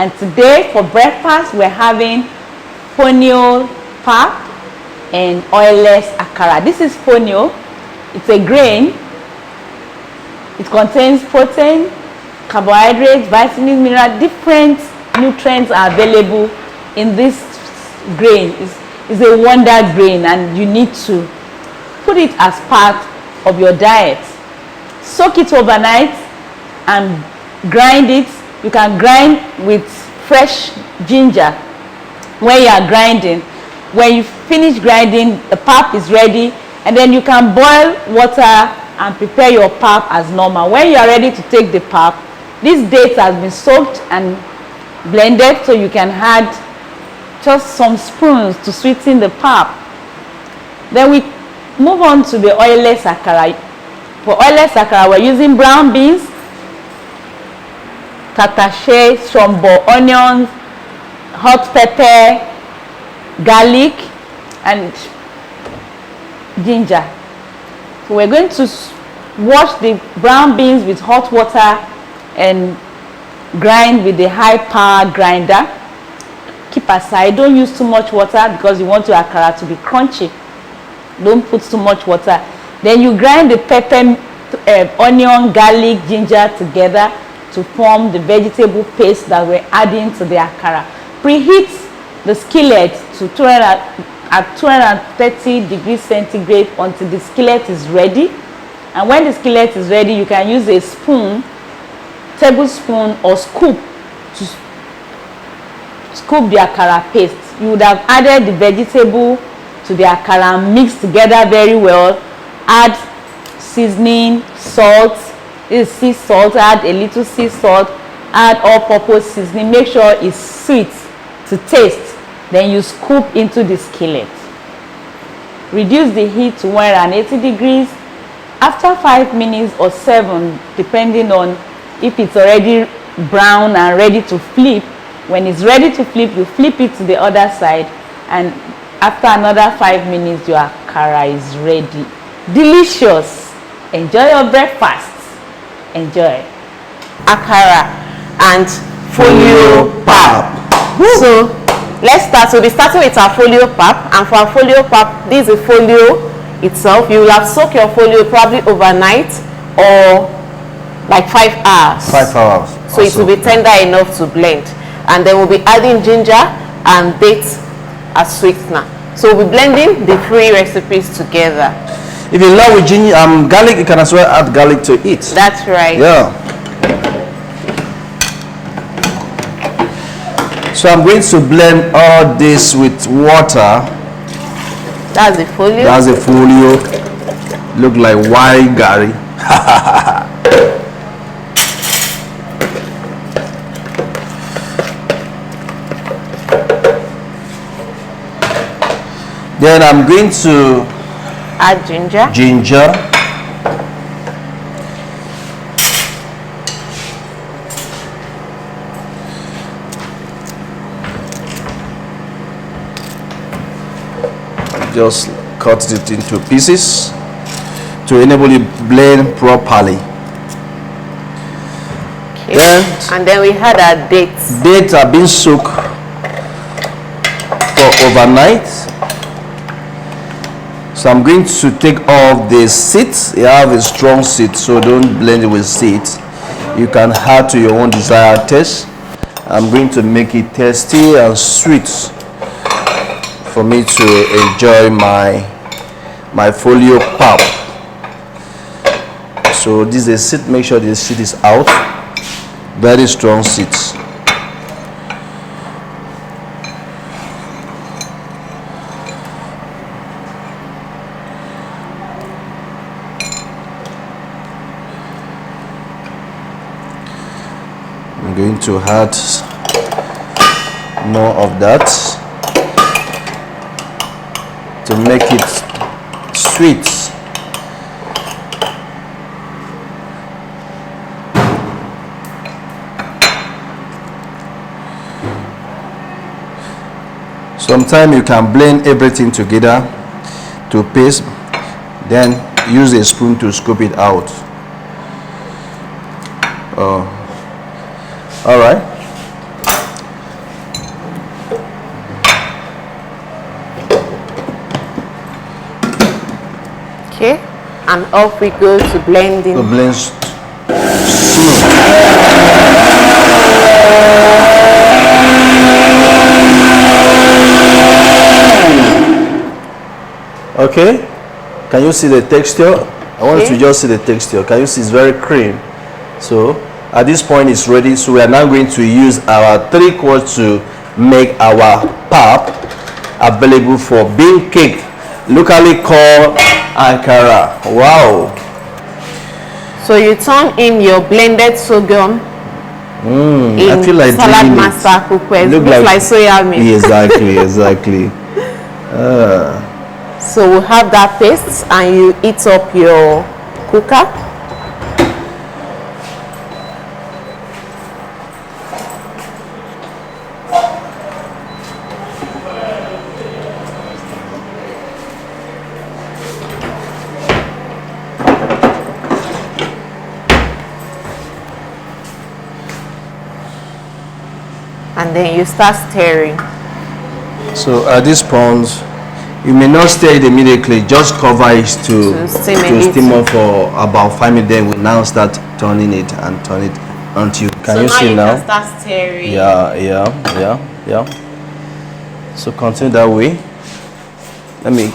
And today for breakfast we're having fonio pap and oilless akara. This is fonio. It's a grain. It contains protein, carbohydrates, vitamins, minerals, different nutrients are available in this grain. It's a wonder grain, and you need to put it as part of your diet. Soak it overnight and grind it. You can grind with fresh ginger when you are grinding. When you finish grinding, the pap is ready, and then you can boil water and prepare your pap as normal. When you are ready to take the pap, this date has been soaked and blended, so you can add just some spoons to sweeten the pap. Then we move on to the oilless akara. For oilless akara, we're using brown beans, tatashe, shombo, onions, hot pepper, garlic, and ginger. So we're going to wash the brown beans with hot water and grind with the high power grinder. Keep aside. Don't use too much water because you want your akara to be crunchy. Don't put too much water. Then you grind the pepper, onion, garlic, ginger together to form the vegetable paste that we're adding to the akara. Preheat the skillet to 230 degrees centigrade until the skillet is ready. And when the skillet is ready, you can use a spoon, tablespoon or scoop to scoop the akara paste. You would have added the vegetable to the akara and mixed together very well. Add seasoning, salt. This is sea salt. Add a little sea salt. Add all-purpose seasoning. Make sure it's sweet to taste. Then you scoop into the skillet. Reduce the heat to 180 degrees. After 5 minutes or 7, depending on if it's already brown and ready to flip, when it's ready to flip, you flip it to the other side, and after another 5 minutes, your akara is ready. Delicious. Enjoy your breakfast. Enjoy. Akara and folio pap. So let's start. We'll be starting with our folio pap, and for our folio pap, this is a folio itself. You will have soaked your folio probably overnight or like 5 hours. 5 hours. So it will be tender enough to blend. And then we'll be adding ginger and dates as sweetener. So we'll be blending the 3 recipes together. If you love with ginger, garlic, you can as well add garlic to it. That's right. Yeah. So I'm going to blend all this with water. That's the folio. That's the folio. Look like white gari. Then I'm going to add ginger. Just cut it into pieces to enable it blend properly. Okay. And then we had our dates. Dates are being soaked for overnight. So I'm going to take off the seeds. You have a strong seed, so don't blend it with seeds. You can add to your own desired taste. I'm going to make it tasty and sweet for me to enjoy my folio pap. So this is a seed. Make sure the seed is out. Very strong seeds. I'm going to add more of that to make it sweet. Sometimes you can blend everything together to paste, then use a spoon to scoop it out. All right. and off we go to blending. To blend smooth. Okay, can you see the texture? I want you to just see the texture. Can you see it's very cream? So at this point it's ready. So we are now going to use our 3 quarts to make our pap available for bean cake, locally called akara. Wow. So you turn in your blended sorghum in I feel like salad drinking it. master cookware. Look Looks like soya milk. Exactly, exactly. So we'll have that paste and you heat up your cooker. And then you start stirring. So at this point, you may not stir it immediately. Just cover it to steam up for about 5 minutes. Then we now start turning it and turn it until. Can you see now? Can start stirring. Yeah. So continue that way.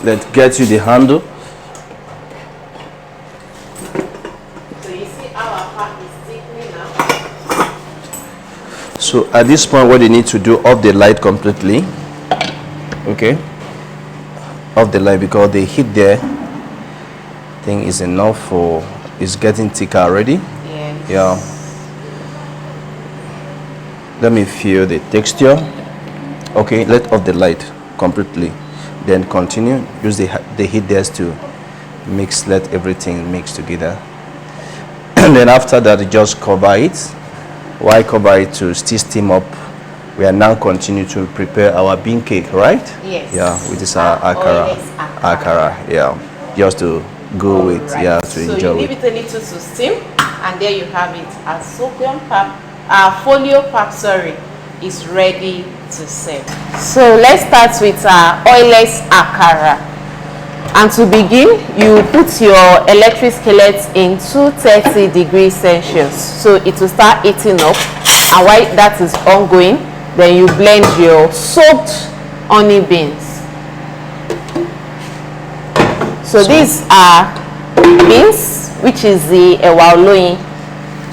Let's get you the handle. So you see our pap is thickening now. So at this point, what you need to do, off the light completely. Okay, off the light, because the heat there thing is enough for, it's getting thicker already. Yes. Yeah. Let me feel the texture. Okay, let off the light completely. Then continue. Use the heat there to mix. Let everything mix together. And then after that, you just cover it. Why cover it? To still steam up. We are now continue to prepare our bean cake, right? Yes. Yeah, which is our akara. Akara, yeah. Just to go with, right. yeah, to so enjoy. So you leave it a little to steam, and there you have it. Our sorghum pap, our folio pap, sorry, is ready to serve. So let's start with our oilless akara. And to begin, you put your electric skillet in 230 degrees Celsius. So it will start heating up, and while that is ongoing, then you blend your soaked honey beans. So these are beans, which is the ewa oloyin.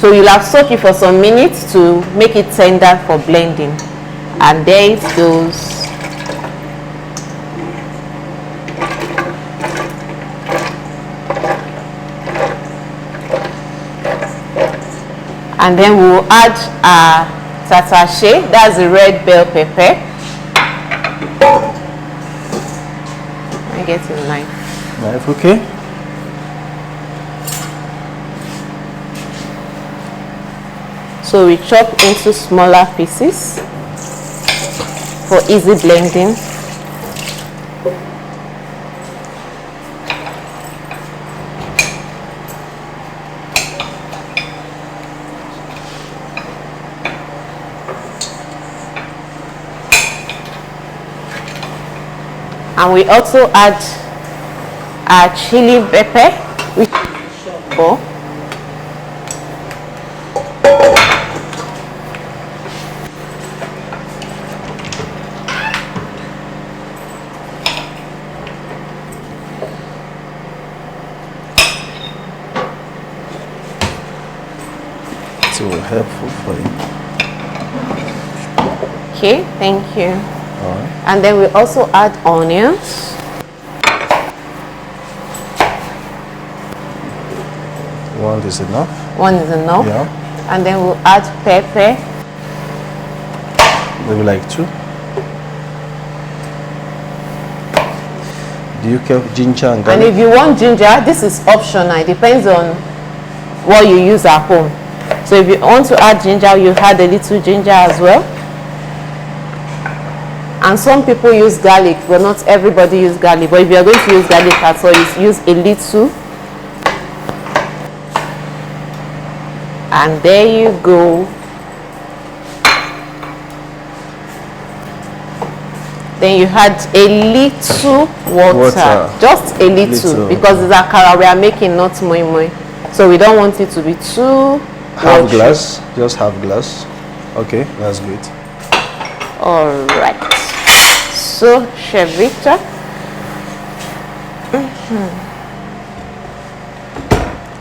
So you'll have soaked it for some minutes to make it tender for blending. And there it goes. And then we'll add tatache, that's the red bell pepper. I get a knife. Knife, okay. So we chop into smaller pieces for easy blending. And we also add our chili pepper, which is shoko. So helpful for you. Okay, thank you. All right. And then we also add onions. One is enough. One is enough. Yeah. And then we'll add pepper. Maybe like 2. Do you care ginger and And garlic? if you want ginger, this is optional. It depends on what you use at home. So if you want to add ginger, you add a little ginger as well. And some people use garlic, but not everybody use garlic. But if you're going to use garlic at all, use a little. And there you go. Then you add a little water. Just a little, because it's akara we are making, not moi moi. So we don't want it to be too half watery. glass, just half glass. Okay, that's good. All right. So, Chef Victor.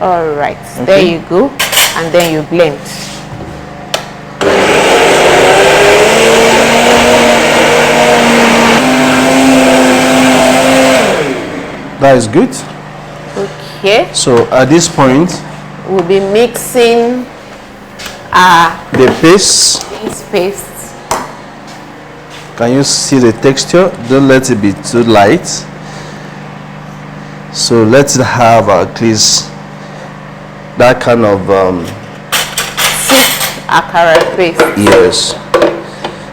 All right. Okay. There you go. And then you blend. That is good. Okay. So at this point, We'll be mixing the paste. this paste. Can you see the texture? Don't let it be too light. So let's have at least that kind of Thick akara paste. yes.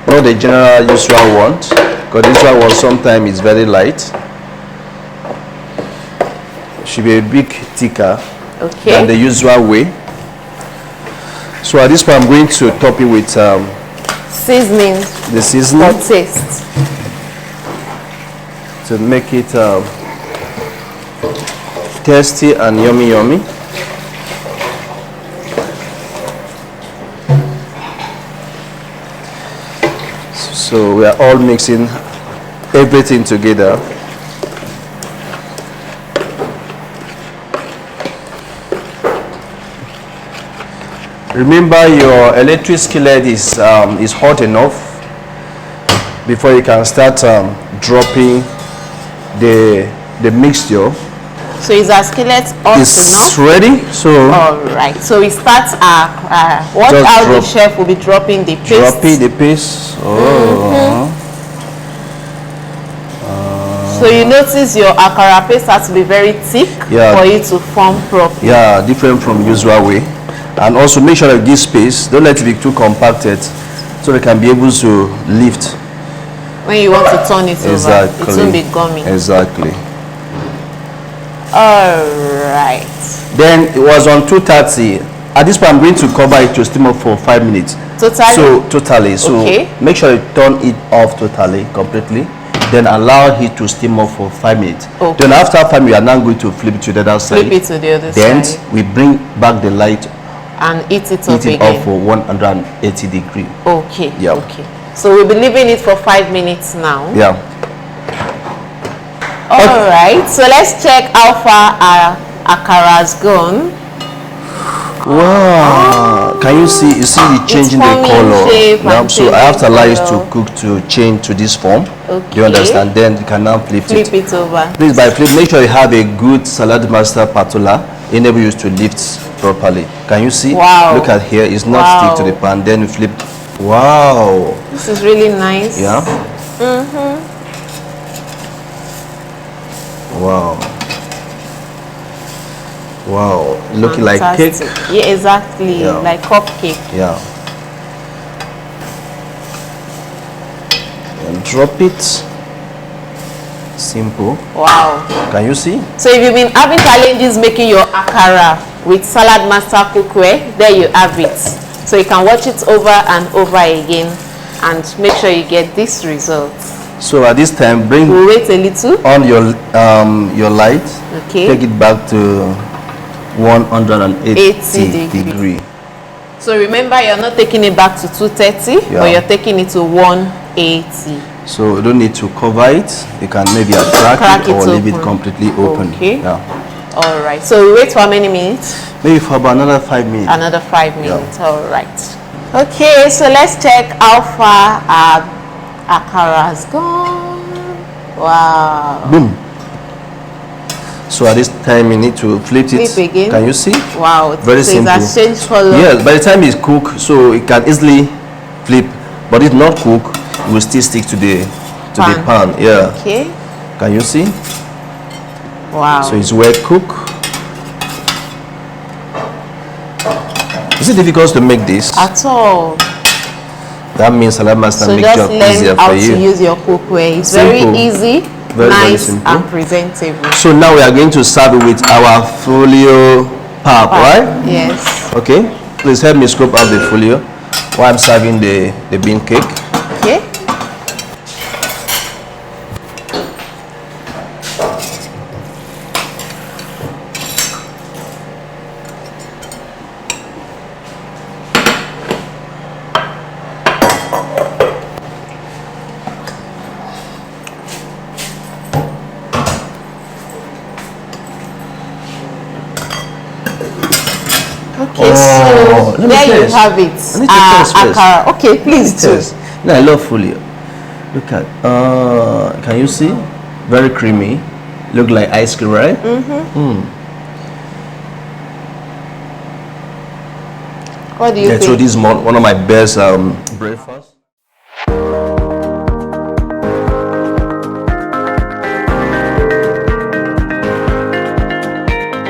Not the general usual one, because the usual one sometimes is very light. Should be a bit thicker than Okay. the usual way. So at this point, I'm going to top it with Seasoning the for seasoning taste. to make it tasty and yummy yummy. So we are all mixing everything together. Remember, your electric skillet is hot enough before you can start dropping the mixture. So is our skillet hot It's enough? ready. So All right. So we start watch Just how the drop- chef will be dropping the paste. dropping the paste. Oh, So you notice your akara paste has to be very thick Yeah. for it to form properly. yeah, different from usual way. And also make sure that this space, don't let it be too compacted, so they can be able to lift. When you want to turn it over, it won't be gummy. Exactly. All right. Then it was on 230. At this point, I'm going to cover it to steam up for 5 minutes. Totally? So totally. So Okay. make sure you turn it off totally, completely. Then allow it to steam up for 5 minutes. Okay. Then after 5 minutes, we are now going to flip it to the other side. Flip it to the other Then side we bring back the light, and eat it up heat it again. up for 180 degrees. Okay. Yeah. Okay. So we'll be leaving it for 5 minutes now. Yeah. All right. So let's check how far our akara has gone. Wow. Can you see? You see the changing the forming color. shape Now, and so I have to allow it changing to cook to change to this form. Do Okay. you understand? Then you can now flip Flip it. it over. Please, by flip, make sure you have a good salad master spatula, enable you to lift properly. Can you see? Wow. Look at here, it's not Wow. stick to the pan. Then you flip. Wow. This is really nice. Yeah. Wow. Wow. Looking like cake. Fantastic. Yeah, exactly. Yeah. Like cupcake. Yeah. And drop it. Simple. Wow. Can you see? So if you've been having challenges making your akara with Salad Master cookware, there you have it. So you can watch it over and over again and make sure you get this result. So at this time, bring We'll wait a little. on your light. Okay. Take it back to 180 80 degree. So remember, you're not taking it back to 230, Yeah. but you're taking it to 180. So you don't need to cover it. You can maybe crack Crack it or it leave it open. completely open. Okay. Yeah. All right. So we wait for how many minutes? Maybe for about another 5 minutes. Another 5 minutes. All right. Okay, so let's check how far our akara has gone. Wow. Boom. So at this time you need to flip it. Flip again. Can you see? Wow. Very so simple. it has changed color. Yes, by the time it's cooked, so it can easily flip. But if not cooked, it will still stick to the pan. Yeah. Okay. Can you see? Wow. So it's well cooked. Is it difficult to make this? At all. That means Salad Master So make just job easier learn how for to you. use your cookware. It's Simple. very easy, Very, very nice, simple. and presentable. So now we are going to serve it with our folio pap, right? Yes. Okay. Please help me scoop out the folio while I'm serving the bean cake. Okay. Okay, Oh, so let me there you taste. have I it. need to taste first. Akara. Okay, please do. Yes. No, I love folio. Look at, can you see? Very creamy. Look like ice cream, right? What do you Yeah, so think? this is one of my best breakfast.